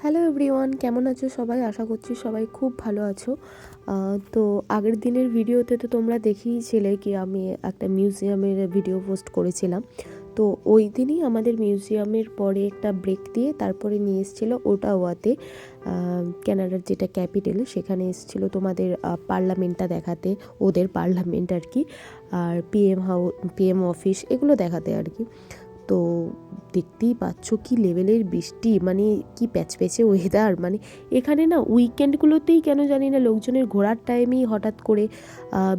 Hello everyone, কেমন আছো সবাই? আশা করছি সবাই খুব ভালো আছো। তো আগের দিনের ভিডিওতে তো তোমরা দেখিয়েছিলে কি আমি একটা মিউজিয়ামের ভিডিও পোস্ট করেছিলাম। তো ওই দিনই আমাদের মিউজিয়ামের পরে একটা ব্রেক দিয়ে তারপরে নিয়ে এসেছিলো ওটাওয়াতে, কানাডার যেটা ক্যাপিটাল, সেখানে এসেছিলো তোমাদের পার্লামেন্টটা দেখাতে, ওদের পার্লামেন্ট আর কি, আর পিএম অফিস এগুলো দেখাতে আর কি। তো দেখতেই পাচ্ছ কি লেভেলের বৃষ্টি, মানে কি প্যাচপ্যাচে ওয়েদার। মানে এখানে না উইকেন্ডগুলোতেই কেন জানি না লোকজনের ঘোরার টাইমেই হঠাৎ করে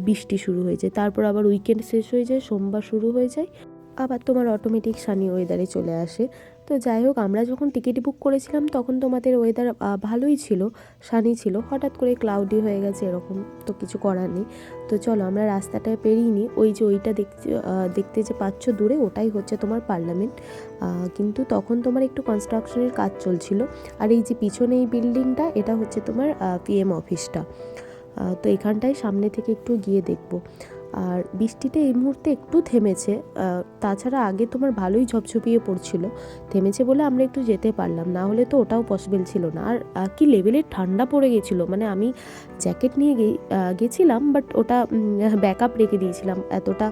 বৃষ্টি শুরু হয়ে যায়, তারপর আবার উইকেন্ড শেষ হয়ে যায়, সোমবার শুরু হয়ে যায়, আবার তোমার অটোমেটিক সানি ওয়েদারে চলে আসে। তো যাই হোক, আমরা যখন টিকিট বুক করেছিলাম তখন তোমাদের ওয়েদার ভালোই ছিল, সানি ছিল, হঠাৎ করে ক্লাউডি হয়ে গেছে, এরকম তো কিছু করার নেই। তো চলো আমরা রাস্তাটায় পেরিয়ে নিই। ওই যে ওইটা দেখতে যে পাচ্ছ দূরে, ওটাই হচ্ছে তোমার পার্লামেন্ট। কিন্তু তখন তোমার একটু কনস্ট্রাকশনের কাজ চলছিল। আর এই যে পিছনে এই বিল্ডিংটা, এটা হচ্ছে তোমার পিএম অফিসটা। তো এখানটায় সামনে থেকে একটু গিয়ে দেখবো। আর বৃষ্টিটা এই মুহূর্তে একটু থেমেছে, তাছাড়া আগে তোমার ভালোই ঝপঝপিয়ে পড়ছিল। থেমেছে বলে আমরা একটু যেতে পারলাম, না হলে তো ওটাও পসিবল ছিল না। আর কি লেভেলের ঠান্ডা পড়ে গেছিলো, মানে আমি জ্যাকেট নিয়ে গেছিলাম, বাট ওটা ব্যাকআপ রেখে দিয়েছিলাম, এতটা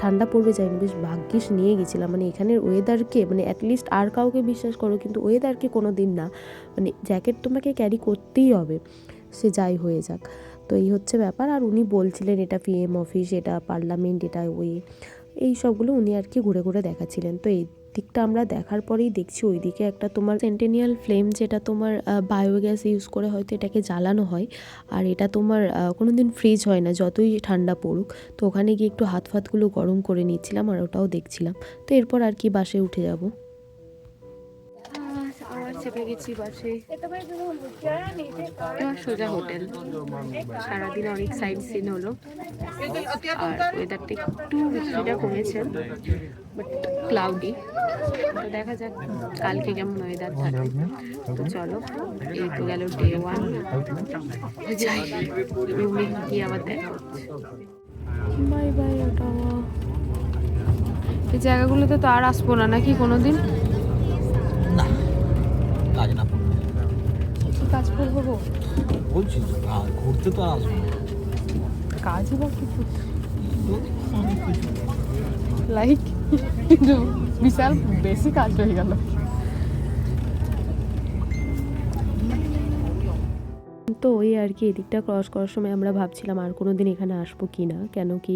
ঠান্ডা পড়বে যায়নি, বেশ ভাগ্যিস নিয়ে গেছিলাম। মানে এখানের ওয়েদারকে, মানে অ্যাটলিস্ট আর কাউকে বিশ্বাস করো, কিন্তু ওয়েদারকে কোনো দিন না, মানে জ্যাকেট তোমাকে ক্যারি করতেই হবে, সে যাই হয়ে যাক। তো এই হচ্ছে ব্যাপার। আর উনি বলছিলেন এটা পিএম অফিস, এটা পার্লামেন্ট, এটা এই সবগুলো উনি আর কি ঘুরে ঘুরে দেখাচ্ছিলেন। তো এই দিকটা আমরা দেখার পরেই দেখছি ওইদিকে একটা তোমার সেন্টেনিয়াল ফ্লেম, যেটা তোমার বায়োগ্যাস ইউজ করে হয়তো এটাকে জ্বালানো হয়। আর এটা তোমার কোনো দিন ফ্রিজ হয় না যতই ঠান্ডা পড়ুক। তো ওখানে গিয়ে একটু হাত ফাতগুলো গরম করে নিচ্ছিলাম আর ওটাও দেখছিলাম। তো এরপর আর কি বাসে উঠে যাব। চেপে গেছি বাসে, সোজা হোটেল। সারাদিন অনেক সাইড সিন হলো, আর ওয়েদারটা একটু বৃষ্টিটা কমেছে, বাট ক্লাউডি। তো দেখা যাক কালকে কেমন ওয়েদার থাকে। তো চলো, এই তো গেল ডে 1, যাই রুমে গিয়ে আবার দেখা হচ্ছে। Bye bye. ওটা এই জায়গাগুলোতে তো আর আসবো না নাকি কোনোদিন? কাজ না করলে কি কাজ করবো গো? বলছি তো, ঘুরতে তো আসবো, কাজই বা কিছু অনেক কিছু। লাইক বিশাল বেশি কাজ হয়ে গেল। তো ওই আর কি এদিকটা ক্রস করার সময় আমরা ভাবছিলাম আর কোনো দিন এখানে আসবো কি না, কেন কি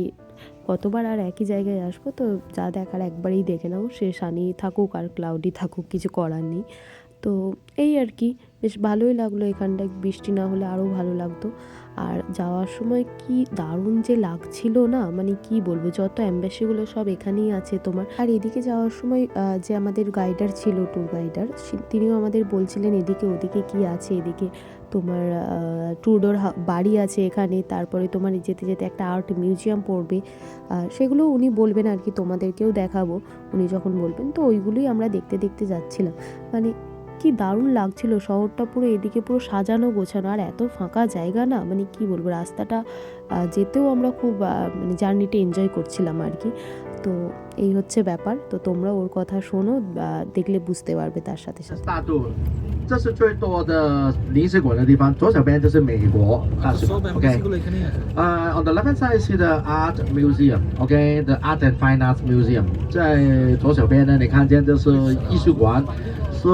কতবার আর একই জায়গায় আসবো, তো যা দেখার একবারেই দেখে নাও, সে সানি থাকুক আর ক্লাউডি থাকুক, কিছু করার নেই। তো এই আর কি বেশ ভালোই লাগলো এখানটায়, বৃষ্টি না হলে আরও ভালো লাগতো। আর যাওয়ার সময় কি দারুণ যে লাগছিল না, মানে কি বলবো, যত অ্যাম্বাসিগুলো সব এখানেই আছে তোমার। আর এদিকে যাওয়ার সময় যে আমাদের গাইডার ছিল, ট্যুর গাইডার, তিনিও আমাদের বলছিলেন এদিকে ওদিকে কি আছে, এদিকে তোমার ট্রুডোর বাড়ি আছে এখানে, তারপরে তোমার যেতে যেতে একটা আর্ট মিউজিয়াম পড়বে, সেগুলো উনি বলবেন আর কি, তোমাদেরকেও দেখাবো উনি যখন বলবেন। তো ওইগুলোই আমরা দেখতে দেখতে যাচ্ছিলাম। মানে কি দারুণ লাগছিল শহরটা, পুরো এদিকে পুরো সাজানো গোছানো, আর এত ফাঁকা জায়গা না, মানে কি বলবো, রাস্তাটা যেতেও আমরা খুব মানে জার্নিটা এনজয় করছিলাম আর কি। তো এই হচ্ছে ব্যাপার। তো তোমরা ওর কথা শোনো, দেখলে বুঝতে পারবে তার সাথে সাথে। 大肚，这是最多的临时馆的地方。左手边就是美国大使馆 ，OK。on the left hand side is the Art Museum, OK, the Art and Fine Arts Museum。在左手边呢，你看见就是艺术馆，是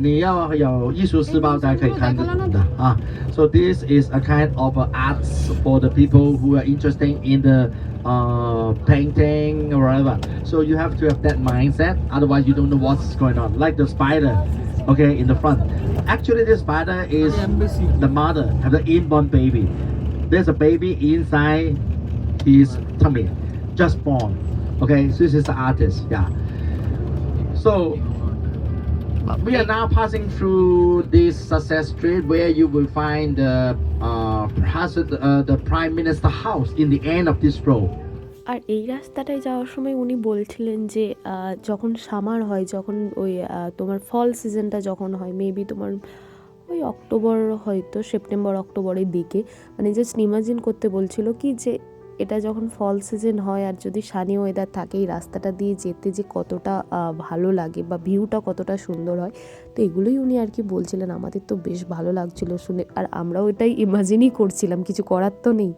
你要有艺术细胞才可以看得的啊。So this is a kind of arts for the people who are interested in the painting or whatever. So you have to have that mindset, otherwise you don't know what's going on. Like the spider, okay, in the front. Actually, the spider is the mother have the inborn baby. There's a baby inside his tummy, just born. Okay, so this is the artist, yeah. So we are now passing through this success street where you will find the Prime Minister house in the end of this road. আর এই রাস্তাটায় যাওয়ার সময় উনি বলছিলেন যে যখন summer হয়, যখন ওই তোমার ফল সিজনটা যখন হয়, মেবি তোমার ওই অক্টোবর, হয়তো সেপ্টেম্বর অক্টোবরের দিকে, মানে জাস্ট ইমাজিন করতে বলছিল কি যে এটা যখন ফল সিজন হয় আর যদি সানি ওয়েদার থাকে এই রাস্তাটা দিয়ে যেতে যে কতটা ভালো লাগে বা ভিউটা কতটা সুন্দর হয়, তো এগুলোই উনি আর কি বলছিলেন। আমাদের তো বেশ ভালো লাগছিলো শুনে, আর আমরাও এটাই ইমাজিনই করছিলাম, কিছু করার তো নেই।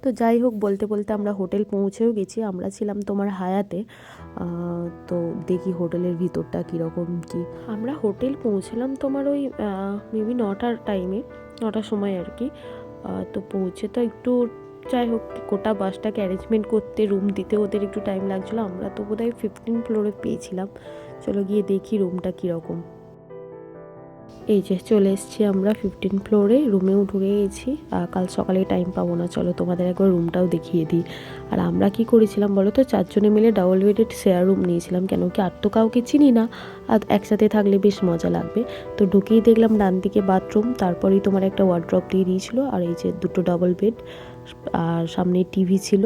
তো যাই হোক, বলতে বলতে আমরা হোটেল পৌঁছেও গেছি। আমরা ছিলাম তোমার হায়াতে। তো দেখি হোটেলের ভিতরটা কীরকম কি। আমরা হোটেল পৌঁছলাম তোমার ওই মেবি 9টার টাইমে, 9টার সময় আর কি। তো পৌঁছে তো একটু, যাই হোক, গোটা বাসটাকে অ্যারেঞ্জমেন্ট করতে, রুম দিতে ওদের একটু টাইম লাগছিলো। আমরা তো বোধহয় 15 ফ্লোরে পেয়েছিলাম। চলো গিয়ে দেখি রুমটা কীরকম। এই যে চলে এসেছি আমরা 15 ফ্লোরে, রুমেও ঢুকে গেছি। কাল সকালে টাইম পাবো না, চলো তোমাদের একবার রুমটাও দেখিয়ে দিই। আর আমরা কি করেছিলাম বলো তো, 4 জনে মিলে ডাবল বেডেড শেয়ার রুম নিয়েছিলাম, কেন কি আর তো কাউকে চিনি না, আর একসাথে থাকলে বেশ মজা লাগবে। তো ঢুকেই দেখলাম ডান দিকে বাথরুম, তারপরেই তোমার একটা ওয়ার্ড্রপ দিয়ে দিয়েছিলো, আর এই যে দুটো ডাবল বেড, আর সামনে টিভি ছিল,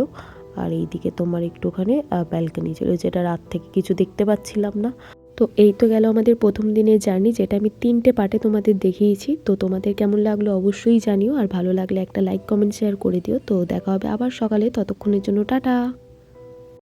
আর এইদিকে তোমার একটুখানি ব্যালকনি ছিল, যেটা রাত থেকে কিছু দেখতে পাচ্ছিলাম না। তো এই তো গেল আমাদের প্রথম দিনের জার্নি, যেটা আমি 3টে পার্টে তোমাদের দেখিয়েছি। তো তোমাদের কেমন লাগলো অবশ্যই জানিও, আর ভালো লাগলে একটা লাইক, কমেন্ট, শেয়ার করে দিও। তো দেখা হবে আবার সকালে, ততক্ষণের জন্য টাটা।